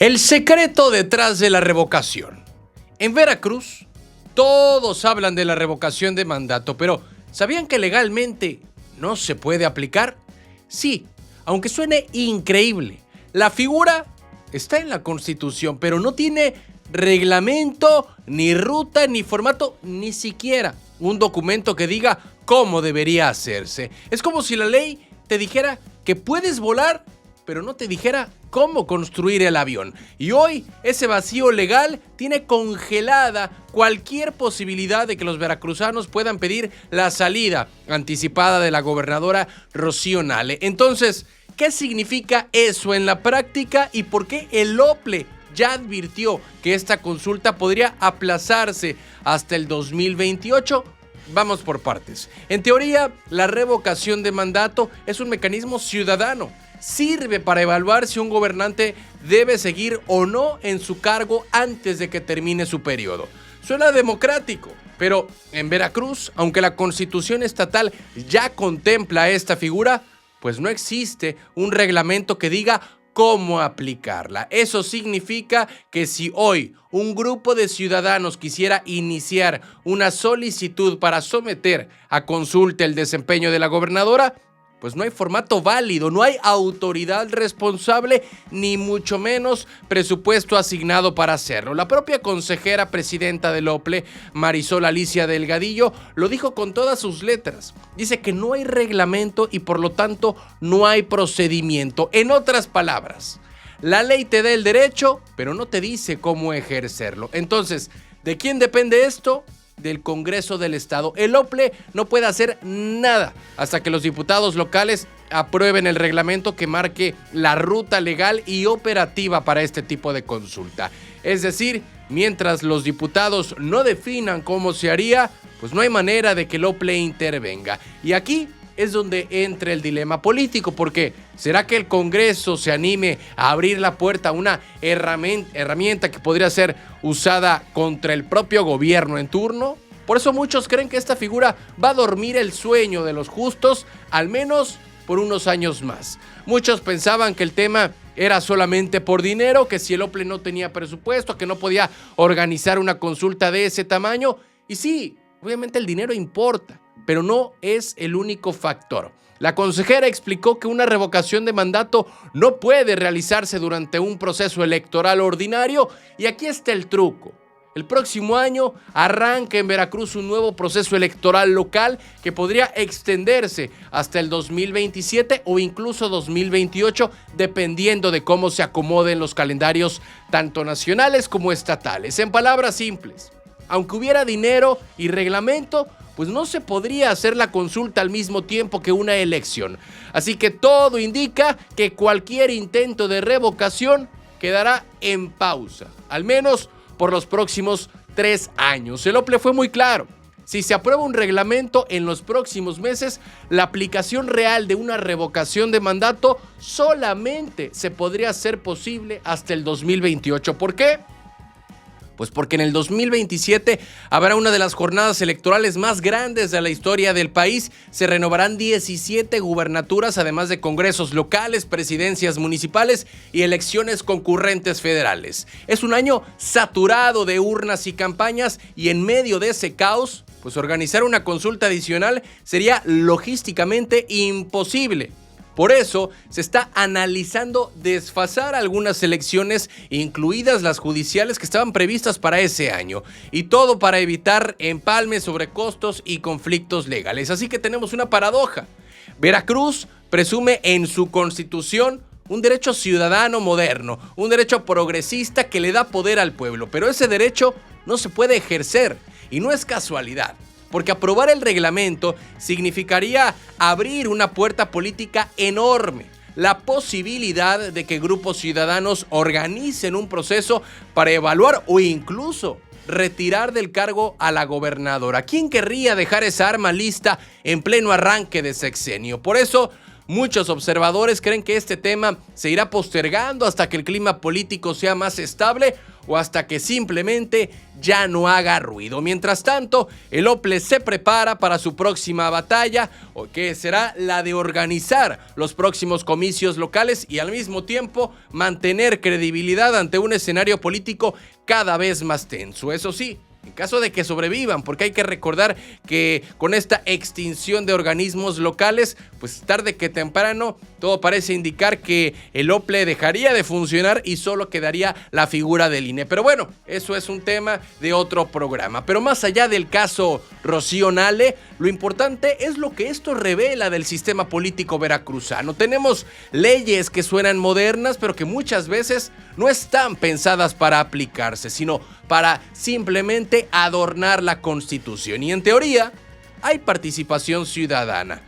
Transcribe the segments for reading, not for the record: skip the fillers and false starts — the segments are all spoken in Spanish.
El secreto detrás de la revocación. En Veracruz, todos hablan de la revocación de mandato, pero ¿sabían que legalmente no se puede aplicar? Sí, aunque suene increíble. La figura está en la Constitución, pero no tiene reglamento, ni ruta, ni formato, ni siquiera un documento que diga cómo debería hacerse. Es como si la ley te dijera que puedes volar, pero no te dijera cómo construir el avión. Y hoy ese vacío legal tiene congelada cualquier posibilidad de que los veracruzanos puedan pedir la salida anticipada de la gobernadora Rocío Nale. Entonces, ¿qué significa eso en la práctica y por qué el OPLE ya advirtió que esta consulta podría aplazarse hasta el 2028? Vamos por partes. En teoría, la revocación de mandato es un mecanismo ciudadano. Sirve para evaluar si un gobernante debe seguir o no en su cargo antes de que termine su periodo. Suena democrático, pero en Veracruz, aunque la Constitución estatal ya contempla esta figura, pues no existe un reglamento que diga cómo aplicarla. Eso significa que si hoy un grupo de ciudadanos quisiera iniciar una solicitud para someter a consulta el desempeño de la gobernadora, pues no hay formato válido, no hay autoridad responsable, ni mucho menos presupuesto asignado para hacerlo. La propia consejera presidenta del OPLE, Marisol Alicia Delgadillo, lo dijo con todas sus letras. Dice que no hay reglamento y por lo tanto no hay procedimiento. En otras palabras, la ley te da el derecho, pero no te dice cómo ejercerlo. Entonces, ¿de quién depende esto? Del Congreso del Estado. El OPLE no puede hacer nada hasta que los diputados locales aprueben el reglamento que marque la ruta legal y operativa para este tipo de consulta. Es decir, mientras los diputados no definan cómo se haría, pues no hay manera de que el OPLE intervenga. Y aquí es donde entra el dilema político, porque ¿será que el Congreso se anime a abrir la puerta a una herramienta que podría ser usada contra el propio gobierno en turno? Por eso muchos creen que esta figura va a dormir el sueño de los justos, al menos por unos años más. Muchos pensaban que el tema era solamente por dinero, que si el OPLE no tenía presupuesto, que no podía organizar una consulta de ese tamaño. Y sí, obviamente el dinero importa, pero no es el único factor. La consejera explicó que una revocación de mandato no puede realizarse durante un proceso electoral ordinario y aquí está el truco. El próximo año arranca en Veracruz un nuevo proceso electoral local que podría extenderse hasta el 2027 o incluso 2028, dependiendo de cómo se acomoden los calendarios tanto nacionales como estatales. En palabras simples, aunque hubiera dinero y reglamento, pues no se podría hacer la consulta al mismo tiempo que una elección. Así que todo indica que cualquier intento de revocación quedará en pausa, al menos por los próximos 3 años. El OPLE fue muy claro. Si se aprueba un reglamento en los próximos meses, la aplicación real de una revocación de mandato solamente se podría hacer posible hasta el 2028. ¿Por qué? Pues porque en el 2027 habrá una de las jornadas electorales más grandes de la historia del país. Se renovarán 17 gubernaturas, además de congresos locales, presidencias municipales y elecciones concurrentes federales. Es un año saturado de urnas y campañas y en medio de ese caos, pues organizar una consulta adicional sería logísticamente imposible. Por eso se está analizando desfasar algunas elecciones, incluidas las judiciales que estaban previstas para ese año, y todo para evitar empalmes sobre costos y conflictos legales. Así que tenemos una paradoja. Veracruz presume en su constitución un derecho ciudadano moderno, un derecho progresista que le da poder al pueblo, pero ese derecho no se puede ejercer y no es casualidad. Porque aprobar el reglamento significaría abrir una puerta política enorme, la posibilidad de que grupos ciudadanos organicen un proceso para evaluar o incluso retirar del cargo a la gobernadora. ¿Quién querría dejar esa arma lista en pleno arranque de sexenio? Por eso, Muchos observadores creen que este tema se irá postergando hasta que el clima político sea más estable o hasta que simplemente ya no haga ruido. Mientras tanto, el OPLE se prepara para su próxima batalla, o que será la de organizar los próximos comicios locales y al mismo tiempo mantener credibilidad ante un escenario político cada vez más tenso. Eso sí, en caso de que sobrevivan, porque hay que recordar que con esta extinción de organismos locales, pues tarde que temprano todo parece indicar que el OPLE dejaría de funcionar y solo quedaría la figura del INE. Pero bueno, eso es un tema de otro programa. Pero más allá del caso Rocío Nale, lo importante es lo que esto revela del sistema político veracruzano. Tenemos leyes que suenan modernas, pero que muchas veces no están pensadas para aplicarse, sino para simplemente adornar la Constitución. Y en teoría hay participación ciudadana,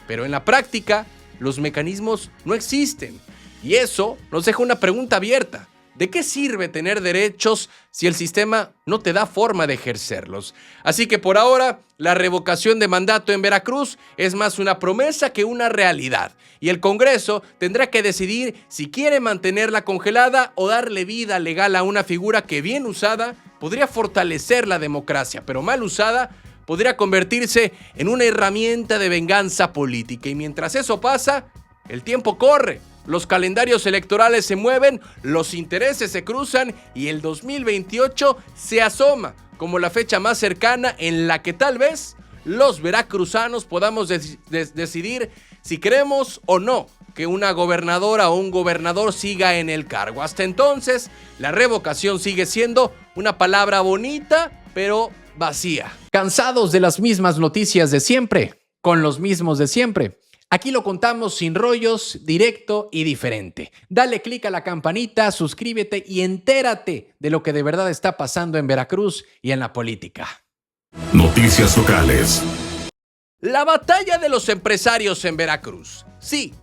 pero en la práctica los mecanismos no existen. Y eso nos deja una pregunta abierta. ¿De qué sirve tener derechos si el sistema no te da forma de ejercerlos? Así que por ahora, la revocación de mandato en Veracruz es más una promesa que una realidad. Y el Congreso tendrá que decidir si quiere mantenerla congelada o darle vida legal a una figura que, bien usada, podría fortalecer la democracia, pero mal usada, podría convertirse en una herramienta de venganza política. Y mientras eso pasa, el tiempo corre. Los calendarios electorales se mueven, los intereses se cruzan y el 2028 se asoma como la fecha más cercana en la que tal vez los veracruzanos podamos decidir si queremos o no que una gobernadora o un gobernador siga en el cargo. Hasta entonces, la revocación sigue siendo una palabra bonita, pero vacía. ¿Cansados de las mismas noticias de siempre? Con los mismos de siempre. Aquí lo contamos sin rollos, directo y diferente. Dale click a la campanita, suscríbete y entérate de lo que de verdad está pasando en Veracruz y en la política. Noticias locales. La batalla de los empresarios en Veracruz. Sí,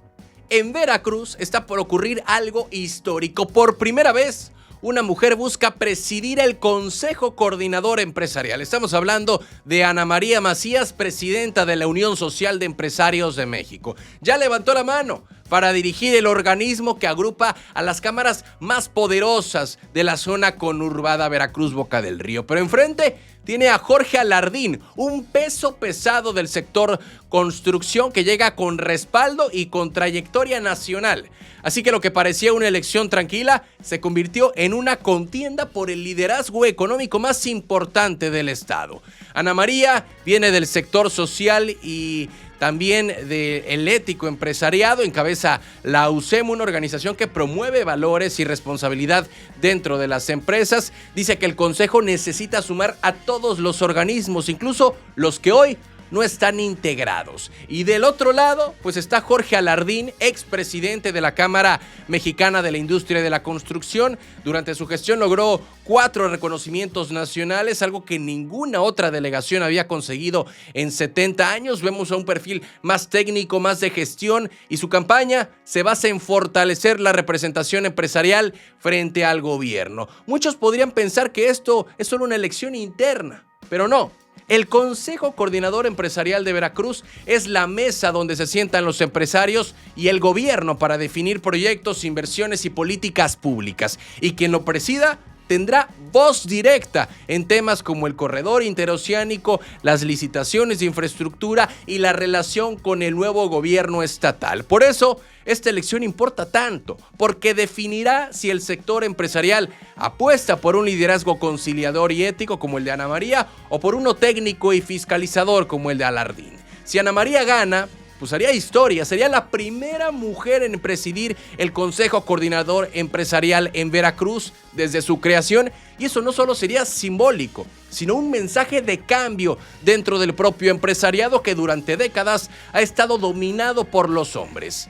en Veracruz está por ocurrir algo histórico. Por primera vez, una mujer busca presidir el Consejo Coordinador Empresarial. Estamos hablando de Ana María Macías, presidenta de la Unión Social de Empresarios de México. Ya levantó la mano para dirigir el organismo que agrupa a las cámaras más poderosas de la zona conurbada Veracruz-Boca del Río. Pero enfrente tiene a Jorge Alardín, un peso pesado del sector construcción que llega con respaldo y con trayectoria nacional. Así que lo que parecía una elección tranquila se convirtió en una contienda por el liderazgo económico más importante del estado. Ana María viene del sector social y también del ético empresariado, encabeza la UCEM, una organización que promueve valores y responsabilidad dentro de las empresas. Dice que el consejo necesita sumar a todos los organismos, incluso los que hoy no están integrados. Y del otro lado, pues está Jorge Alardín, expresidente de la Cámara Mexicana de la Industria de la Construcción. Durante su gestión logró 4 reconocimientos nacionales, algo que ninguna otra delegación había conseguido en 70 años. Vemos a un perfil más técnico, más de gestión, y su campaña se basa en fortalecer la representación empresarial frente al gobierno. Muchos podrían pensar que esto es solo una elección interna, pero no. El Consejo Coordinador Empresarial de Veracruz es la mesa donde se sientan los empresarios y el gobierno para definir proyectos, inversiones y políticas públicas. Y quien lo presida tendrá voz directa en temas como el corredor interoceánico, las licitaciones de infraestructura y la relación con el nuevo gobierno estatal. Por eso, esta elección importa tanto, porque definirá si el sector empresarial apuesta por un liderazgo conciliador y ético como el de Ana María o por uno técnico y fiscalizador como el de Alardín. Si Ana María gana, pues haría historia, sería la primera mujer en presidir el Consejo Coordinador Empresarial en Veracruz desde su creación, y eso no solo sería simbólico, sino un mensaje de cambio dentro del propio empresariado que durante décadas ha estado dominado por los hombres.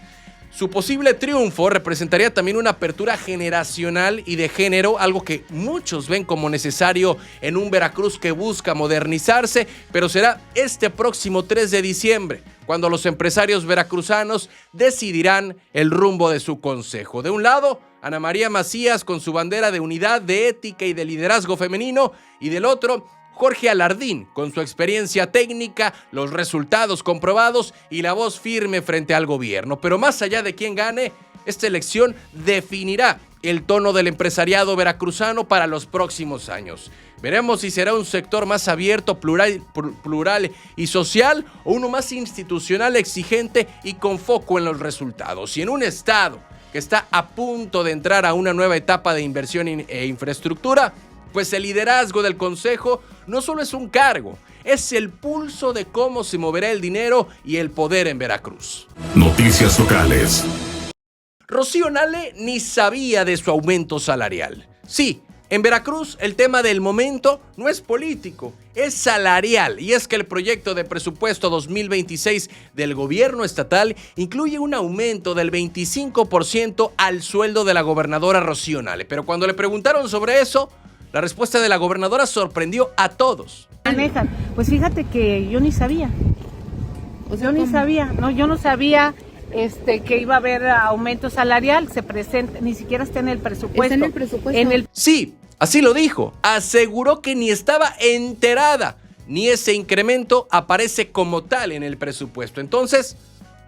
Su posible triunfo representaría también una apertura generacional y de género, algo que muchos ven como necesario en un Veracruz que busca modernizarse, pero será este próximo 3 de diciembre, cuando los empresarios veracruzanos decidirán el rumbo de su consejo. De un lado, Ana María Macías con su bandera de unidad, de ética y de liderazgo femenino, y del otro, Jorge Alardín, con su experiencia técnica, los resultados comprobados y la voz firme frente al gobierno. Pero más allá de quién gane, esta elección definirá el tono del empresariado veracruzano para los próximos años. Veremos si será un sector más abierto, plural y social, o uno más institucional, exigente y con foco en los resultados. Y en un estado que está a punto de entrar a una nueva etapa de inversión e infraestructura, pues el liderazgo del Consejo no solo es un cargo, es el pulso de cómo se moverá el dinero y el poder en Veracruz. Noticias locales. Rocío Nale ni sabía de su aumento salarial. Sí, en Veracruz el tema del momento no es político, es salarial. Y es que el proyecto de presupuesto 2026 del gobierno estatal incluye un aumento del 25% al sueldo de la gobernadora Rocío Nale. Pero cuando le preguntaron sobre eso, la respuesta de la gobernadora sorprendió a todos. Pues fíjate que yo ni sabía. Yo no sabía que iba a haber aumento salarial, se presenta, ni siquiera está en el presupuesto. ¿Está en el presupuesto? Sí, así lo dijo. Aseguró que ni estaba enterada, ni ese incremento aparece como tal en el presupuesto. Entonces,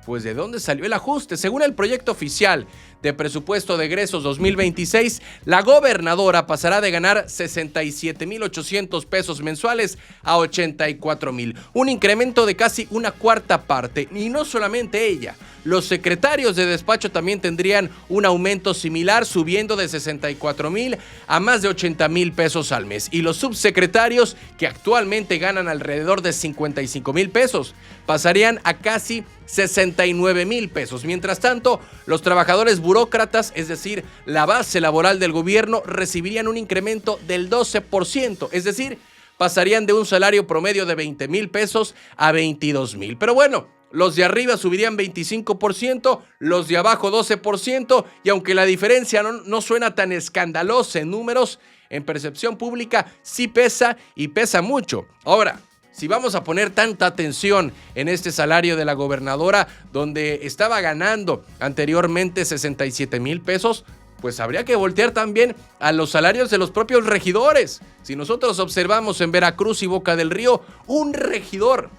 pues ¿de dónde salió el ajuste? Según el proyecto oficial de presupuesto de egresos 2026, la gobernadora pasará de ganar 67,800 pesos mensuales a 84,000, un incremento de casi una cuarta parte. Y no solamente ella, los secretarios de despacho también tendrían un aumento similar, subiendo de 64,000 a más de 80,000 pesos al mes. Y los subsecretarios, que actualmente ganan alrededor de 55,000 pesos, pasarían a casi 69,000 pesos. Mientras tanto, los trabajadores burócratas, es decir, la base laboral del gobierno, recibirían un incremento del 12%, es decir, pasarían de un salario promedio de 20,000 pesos a 22,000. Pero bueno, los de arriba subirían 25%, los de abajo 12%, y aunque la diferencia no suena tan escandalosa en números, en percepción pública sí pesa y pesa mucho. Ahora, si vamos a poner tanta atención en este salario de la gobernadora, donde estaba ganando anteriormente 67,000 pesos, pues habría que voltear también a los salarios de los propios regidores. Si nosotros observamos en Veracruz y Boca del Río, un regidor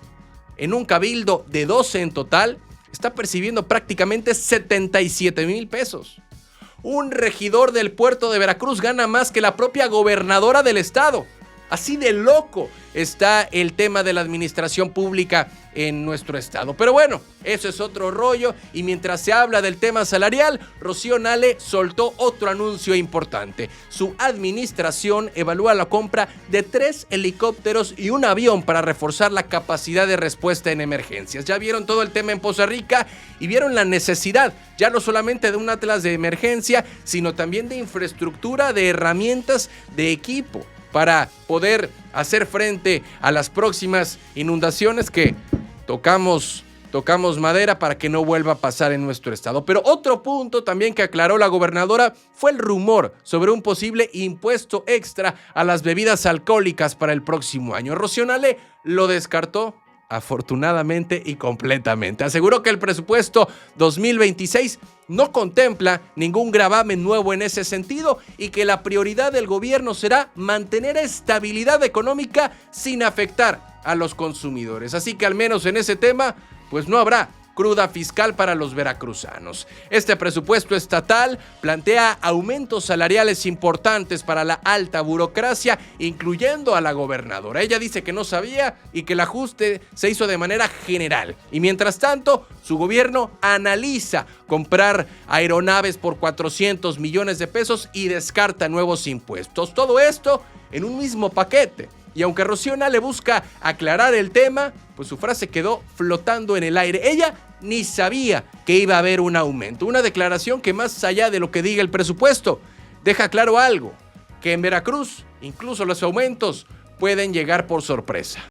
en un cabildo de 12 en total está percibiendo prácticamente 77,000 pesos. Un regidor del puerto de Veracruz gana más que la propia gobernadora del estado. Así de loco está el tema de la administración pública en nuestro estado. Pero bueno, eso es otro rollo. Y mientras se habla del tema salarial, Rocío Nale soltó otro anuncio importante. Su administración evalúa la compra de 3 helicópteros y un avión para reforzar la capacidad de respuesta en emergencias. Ya vieron todo el tema en Poza Rica y vieron la necesidad, ya no solamente de un atlas de emergencia, sino también de infraestructura, de herramientas, de equipo, para poder hacer frente a las próximas inundaciones que tocamos madera para que no vuelva a pasar en nuestro estado. Pero otro punto también que aclaró la gobernadora fue el rumor sobre un posible impuesto extra a las bebidas alcohólicas para el próximo año. Rocío Nale lo descartó afortunadamente y completamente. Aseguró que el presupuesto 2026 no contempla ningún gravamen nuevo en ese sentido y que la prioridad del gobierno será mantener estabilidad económica sin afectar a los consumidores. Así que al menos en ese tema, pues no habrá cruda fiscal para los veracruzanos. Este presupuesto estatal plantea aumentos salariales importantes para la alta burocracia, incluyendo a la gobernadora. Ella dice que no sabía y que el ajuste se hizo de manera general. Y mientras tanto, su gobierno analiza comprar aeronaves por 400 millones de pesos y descarta nuevos impuestos. Todo esto en un mismo paquete. Y aunque Rocío Nale busca aclarar el tema, pues su frase quedó flotando en el aire. Ella ni sabía que iba a haber un aumento. Una declaración que, más allá de lo que diga el presupuesto, deja claro algo: que en Veracruz incluso los aumentos pueden llegar por sorpresa.